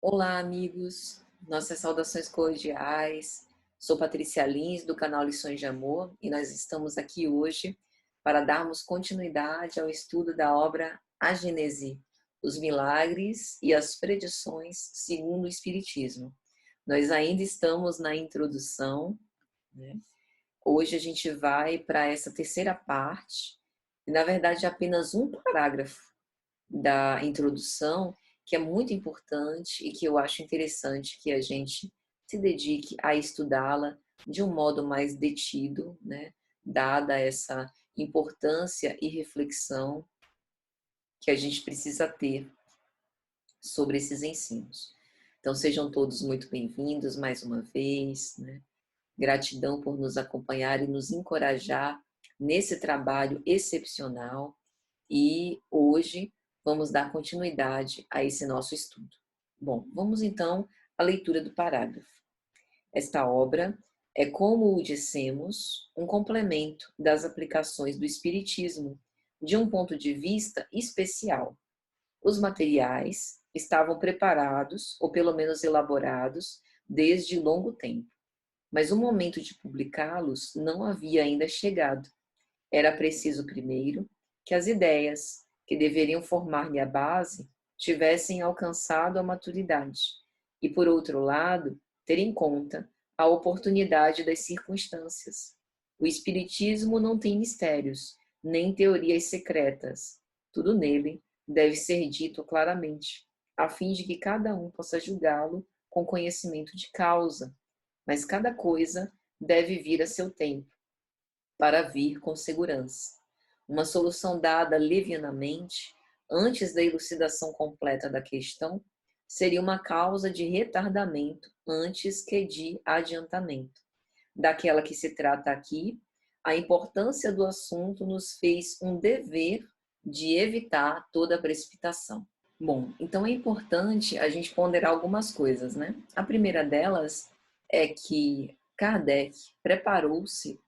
Olá, amigos. Nossas saudações cordiais. Sou Patrícia Lins, do canal Lições de Amor, e nós estamos aqui hoje para darmos continuidade ao estudo da obra A Gênese, os milagres e as predições segundo o Espiritismo. Nós ainda estamos na introdução, né? Hoje a gente vai para essa terceira parte, e na verdade é apenas um parágrafo da introdução, que é muito importante e que eu acho interessante que a gente se dedique a estudá-la de um modo mais detido, né? Dada essa importância e reflexão que a gente precisa ter sobre esses ensinos. Então, sejam todos muito bem-vindos mais uma vez, né? Gratidão por nos acompanhar e nos encorajar nesse trabalho excepcional. E hoje vamos dar continuidade a esse nosso estudo. Bom, vamos então à leitura do parágrafo. Esta obra é, como o dissemos, um complemento das aplicações do Espiritismo, de um ponto de vista especial. Os materiais estavam preparados, ou pelo menos elaborados, desde longo tempo, mas o momento de publicá-los não havia ainda chegado. Era preciso, primeiro, que as ideias, que deveriam formar-lhe a base, tivessem alcançado a maturidade, e, por outro lado, ter em conta a oportunidade das circunstâncias. O Espiritismo não tem mistérios, nem teorias secretas. Tudo nele deve ser dito claramente, a fim de que cada um possa julgá-lo com conhecimento de causa. Mas cada coisa deve vir a seu tempo, para vir com segurança. Uma solução dada levianamente, antes da elucidação completa da questão, seria uma causa de retardamento antes que de adiantamento. Daquela que se trata aqui, a importância do assunto nos fez um dever de evitar toda precipitação. Bom, então é importante a gente ponderar algumas coisas, né? A primeira delas é que Kardec preparou-se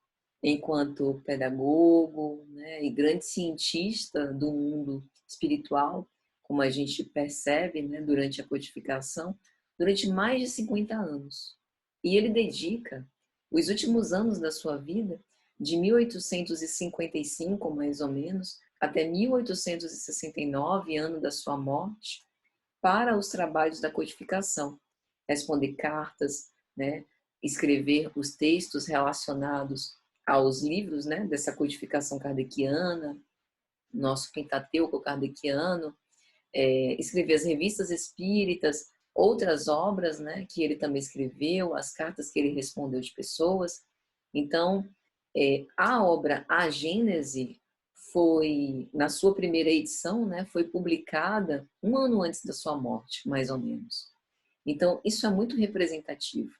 enquanto pedagogo, né, e grande cientista do mundo espiritual, como a gente percebe, né, durante a codificação, durante mais de 50 anos. E ele dedica os últimos anos da sua vida, de 1855, mais ou menos, até 1869, ano da sua morte, para os trabalhos da codificação, responder cartas, né, escrever os textos relacionados aos livros, né, dessa codificação kardeciana, nosso Pentateuco kardeciano, escrever as revistas espíritas, outras obras, né, que ele também escreveu, as cartas que ele respondeu de pessoas. Então, a obra A Gênese foi, na sua primeira edição, né, foi publicada um ano antes da sua morte, mais ou menos. Então, isso é muito representativo,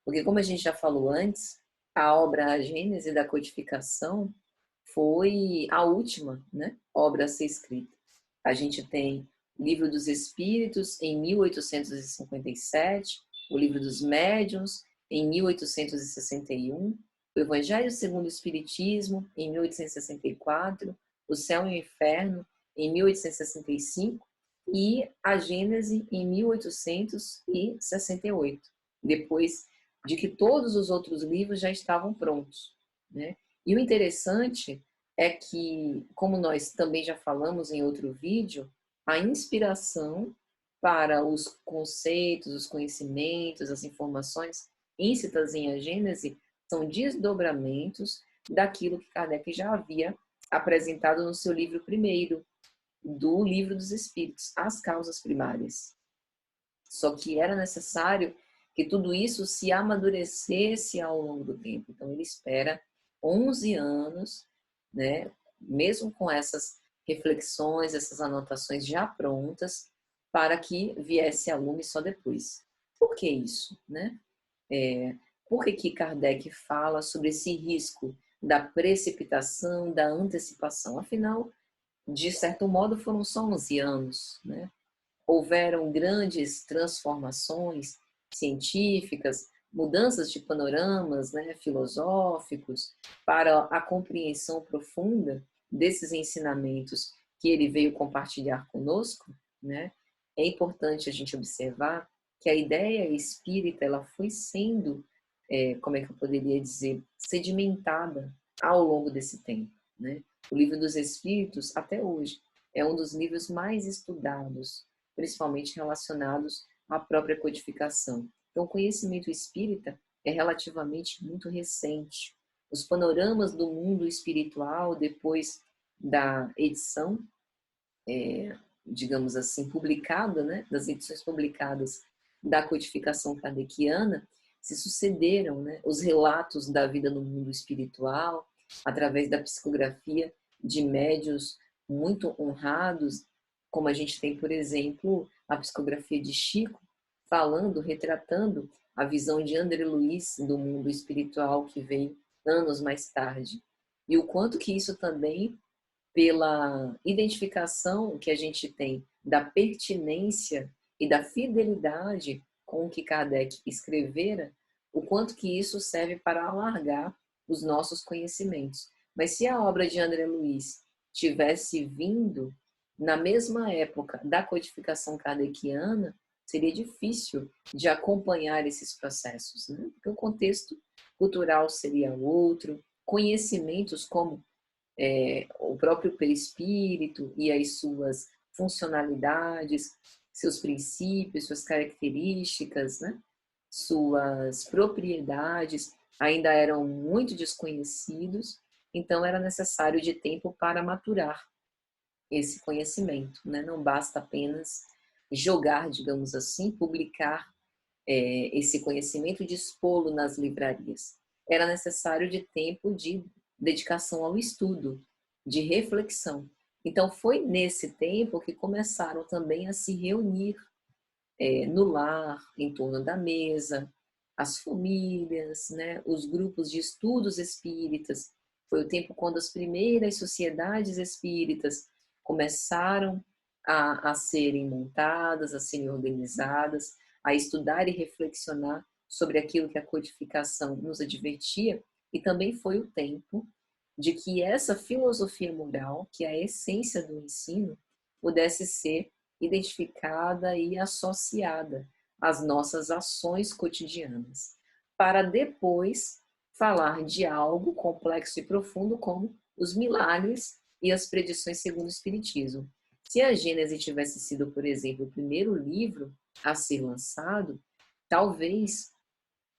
porque como a gente já falou antes, a obra A Gênese da codificação foi a última, né, obra a ser escrita. A gente tem o Livro dos Espíritos em 1857, o Livro dos Médiuns em 1861, o Evangelho segundo o Espiritismo em 1864, o Céu e o Inferno em 1865 e a Gênese em 1868, depois de que todos os outros livros já estavam prontos, né? E o interessante é que, como nós também já falamos em outro vídeo, a inspiração para os conceitos, os conhecimentos, as informações íncitas em A Gênese são desdobramentos daquilo que Kardec já havia apresentado no seu livro primeiro, do Livro dos Espíritos, As Causas Primárias. Só que era necessário que tudo isso se amadurecesse ao longo do tempo. Então, ele espera 11 anos, né, mesmo com essas reflexões, essas anotações já prontas, para que viesse a lume só depois. Por que isso, né? Por que Kardec fala sobre esse risco da precipitação, da antecipação? Afinal, de certo modo, foram só 11 anos, né? Houveram grandes transformações científicas, mudanças de panoramas, né, filosóficos, para a compreensão profunda desses ensinamentos que ele veio compartilhar conosco, né? É importante a gente observar que a ideia espírita ela foi sendo, como é que eu poderia dizer, sedimentada ao longo desse tempo, né? O Livro dos Espíritos, até hoje, é um dos livros mais estudados, principalmente relacionados à própria codificação. Então, o conhecimento espírita é relativamente muito recente. Os panoramas do mundo espiritual, depois da edição, digamos assim, publicada, né, das edições publicadas da codificação kardeciana, se sucederam, né, os relatos da vida no mundo espiritual, através da psicografia de médiuns muito honrados, como a gente tem, por exemplo, a psicografia de Chico, falando, retratando a visão de André Luiz do mundo espiritual que veio anos mais tarde. E o quanto que isso também, pela identificação que a gente tem da pertinência e da fidelidade com o que Kardec escrevera, o quanto que isso serve para alargar os nossos conhecimentos. Mas se a obra de André Luiz tivesse vindo na mesma época da codificação kardeciana, seria difícil de acompanhar esses processos, né? Porque o contexto cultural seria outro, conhecimentos como o próprio perispírito e as suas funcionalidades, seus princípios, suas características, né? Suas propriedades ainda eram muito desconhecidos, então era necessário de tempo para maturar esse conhecimento, né? Não basta apenas jogar, digamos assim, publicar esse conhecimento e dispô-lo nas livrarias. Era necessário de tempo de dedicação ao estudo, de reflexão. Então, foi nesse tempo que começaram também a se reunir no lar, em torno da mesa, as famílias, né, os grupos de estudos espíritas. Foi o tempo quando as primeiras sociedades espíritas começaram a serem montadas, a serem organizadas, a estudar e reflexionar sobre aquilo que a codificação nos advertia, e também foi o tempo de que essa filosofia moral, que é a essência do ensino, pudesse ser identificada e associada às nossas ações cotidianas, para depois falar de algo complexo e profundo como os milagres e as predições segundo o Espiritismo. Se a Gênese tivesse sido, por exemplo, o primeiro livro a ser lançado, talvez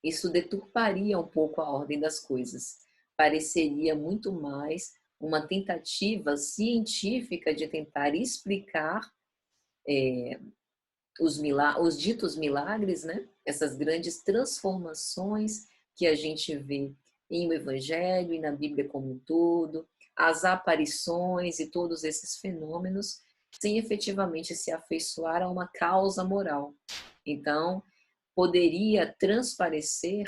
isso deturparia um pouco a ordem das coisas. Pareceria muito mais uma tentativa científica de tentar explicar os ditos milagres, né? Essas grandes transformações que a gente vê em o Evangelho e na Bíblia como um todo, as aparições e todos esses fenômenos, sem efetivamente se afeiçoar a uma causa moral. Então, poderia transparecer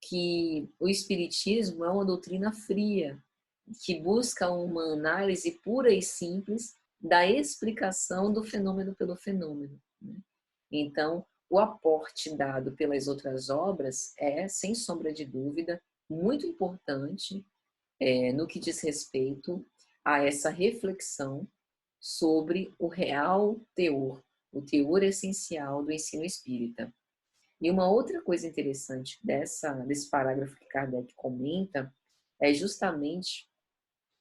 que o Espiritismo é uma doutrina fria, que busca uma análise pura e simples da explicação do fenômeno pelo fenômeno. Né? Então, o aporte dado pelas outras obras é, sem sombra de dúvida, muito importante no que diz respeito a essa reflexão sobre o real teor, o teor essencial do ensino espírita. E uma outra coisa interessante desse parágrafo que Kardec comenta é justamente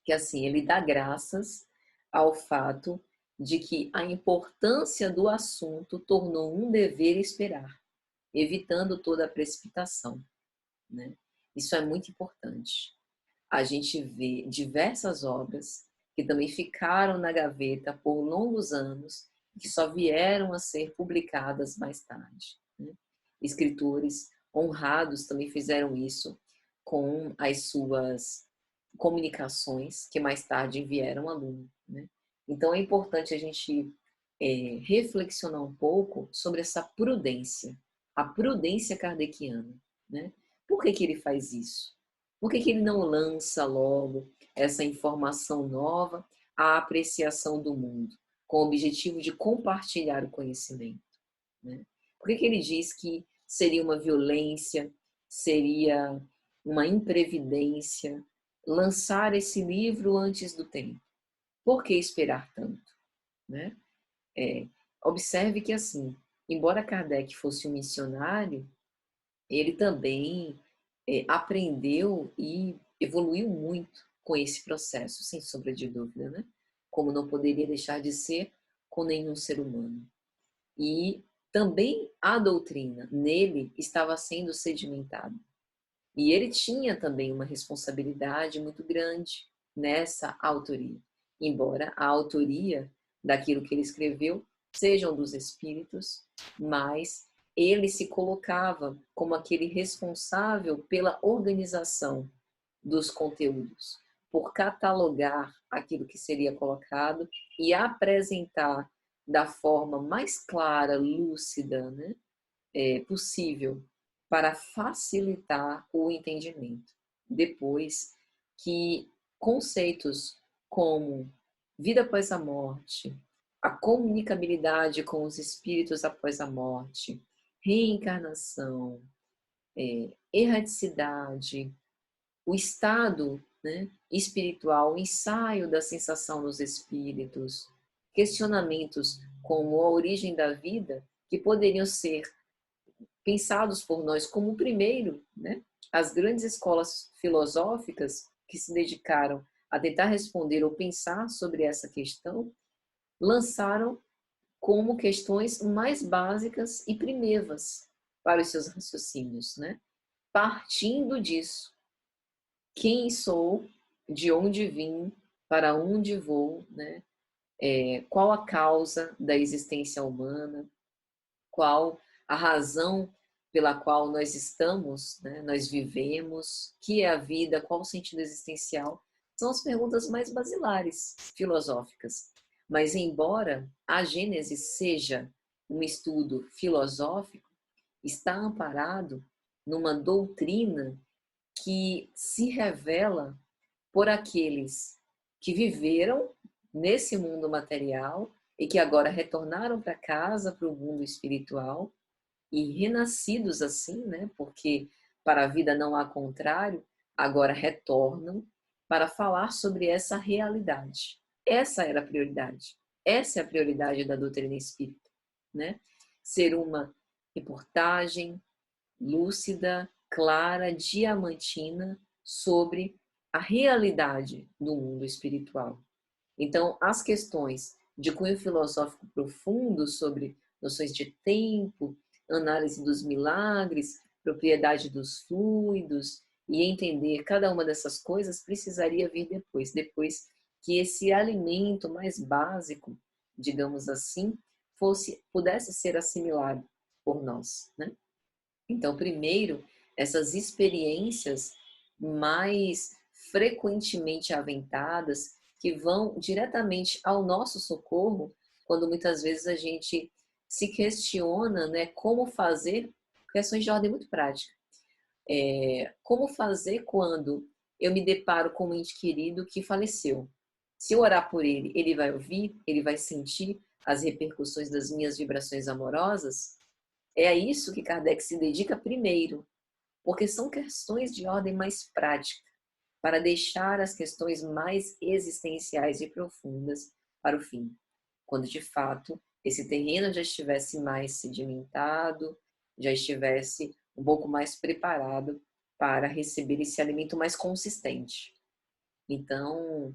que assim ele dá graças ao fato de que a importância do assunto tornou um dever esperar, evitando toda a precipitação, né? Isso é muito importante. A gente vê diversas obras que também ficaram na gaveta por longos anos, que só vieram a ser publicadas mais tarde, né? Escritores honrados também fizeram isso com as suas comunicações, que mais tarde vieram à luz, né? Então é importante a gente reflexionar um pouco sobre essa prudência, a prudência kardeciana, né? Por que que ele faz isso? Por que que ele não lança logo essa informação nova à apreciação do mundo, com o objetivo de compartilhar o conhecimento, né? Por que que ele diz que seria uma violência, seria uma imprevidência lançar esse livro antes do tempo? Por que esperar tanto, né? Observe que assim, embora Kardec fosse um missionário, ele também aprendeu e evoluiu muito com esse processo, sem sombra de dúvida, né? Como não poderia deixar de ser com nenhum ser humano. E também a doutrina nele estava sendo sedimentada. E ele tinha também uma responsabilidade muito grande nessa autoria. Embora a autoria daquilo que ele escreveu sejam dos espíritos, mas ele se colocava como aquele responsável pela organização dos conteúdos, por catalogar aquilo que seria colocado e apresentar da forma mais clara, lúcida, né, possível, para facilitar o entendimento. Depois que conceitos como vida após a morte, a comunicabilidade com os espíritos após a morte, reencarnação, erraticidade, o estado, né, espiritual, o ensaio da sensação nos espíritos, questionamentos como a origem da vida, que poderiam ser pensados por nós como o primeiro, né, as grandes escolas filosóficas que se dedicaram a tentar responder ou pensar sobre essa questão, lançaram como questões mais básicas e primevas para os seus raciocínios, né? Partindo disso, quem sou, de onde vim, para onde vou, né? Qual a causa da existência humana, qual a razão pela qual nós estamos, né? Nós vivemos, que é a vida, qual o sentido existencial, são as perguntas mais basilares, filosóficas. Mas embora a Gênese seja um estudo filosófico, está amparado numa doutrina que se revela por aqueles que viveram nesse mundo material e que agora retornaram para casa, para o mundo espiritual, e renascidos assim, né? Porque para a vida não há contrário, agora retornam para falar sobre essa realidade. Essa era a prioridade. Essa é a prioridade da doutrina espírita, né? Ser uma reportagem lúcida, clara, diamantina sobre a realidade do mundo espiritual. Então, as questões de cunho filosófico profundo sobre noções de tempo, análise dos milagres, propriedade dos fluidos e entender cada uma dessas coisas precisaria vir depois que esse alimento mais básico, digamos assim, pudesse ser assimilado por nós, né? Então, primeiro, essas experiências mais frequentemente aventadas, que vão diretamente ao nosso socorro, quando muitas vezes a gente se questiona, né, como fazer, questões de ordem muito prática. Como fazer quando eu me deparo com um ente querido que faleceu? Se eu orar por ele, ele vai ouvir, ele vai sentir as repercussões das minhas vibrações amorosas? É a isso que Kardec se dedica primeiro, porque são questões de ordem mais prática, para deixar as questões mais existenciais e profundas para o fim, quando de fato esse terreno já estivesse mais sedimentado, já estivesse um pouco mais preparado para receber esse alimento mais consistente. Então,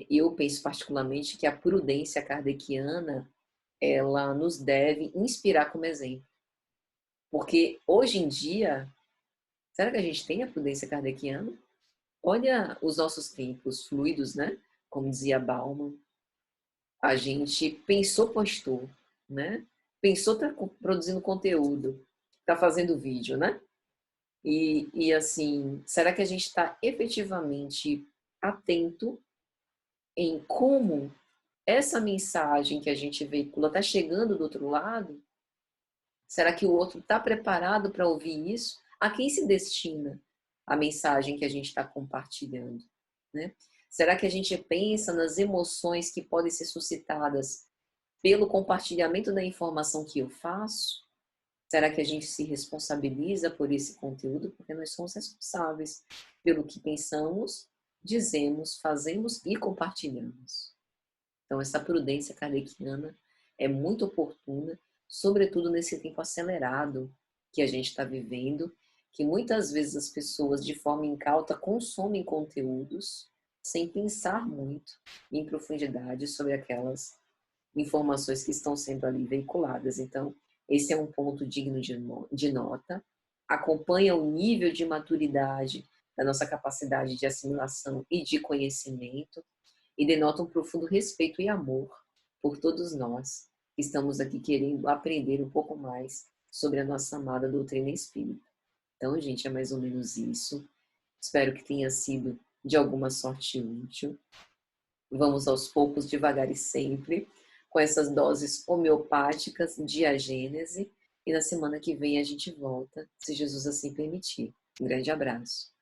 eu penso particularmente que a prudência kardeciana, ela nos deve inspirar como exemplo. Porque hoje em dia, será que a gente tem a prudência kardeciana? Olha os nossos tempos fluidos, né? Como dizia Bauman, a gente pensou, postou, né? Pensou, tá produzindo conteúdo, tá fazendo vídeo, né? E assim, será que a gente está efetivamente atento em como essa mensagem que a gente veicula está chegando do outro lado? Será que o outro está preparado para ouvir isso? A quem se destina a mensagem que a gente está compartilhando, né? Será que a gente pensa nas emoções que podem ser suscitadas pelo compartilhamento da informação que eu faço? Será que a gente se responsabiliza por esse conteúdo? Porque nós somos responsáveis pelo que pensamos, dizemos, fazemos e compartilhamos. Então, essa prudência kardeciana é muito oportuna sobretudo nesse tempo acelerado que a gente está vivendo, que muitas vezes as pessoas, de forma incauta, consomem conteúdos sem pensar muito em profundidade sobre aquelas informações que estão sendo ali veiculadas. Então, esse é um ponto digno de nota. Acompanha o nível de maturidade da nossa capacidade de assimilação e de conhecimento e denota um profundo respeito e amor por todos nós que estamos aqui querendo aprender um pouco mais sobre a nossa amada doutrina espírita. Então, gente, é mais ou menos isso. Espero que tenha sido de alguma sorte útil. Vamos aos poucos, devagar e sempre, com essas doses homeopáticas de agênese. E na semana que vem a gente volta, se Jesus assim permitir. Um grande abraço.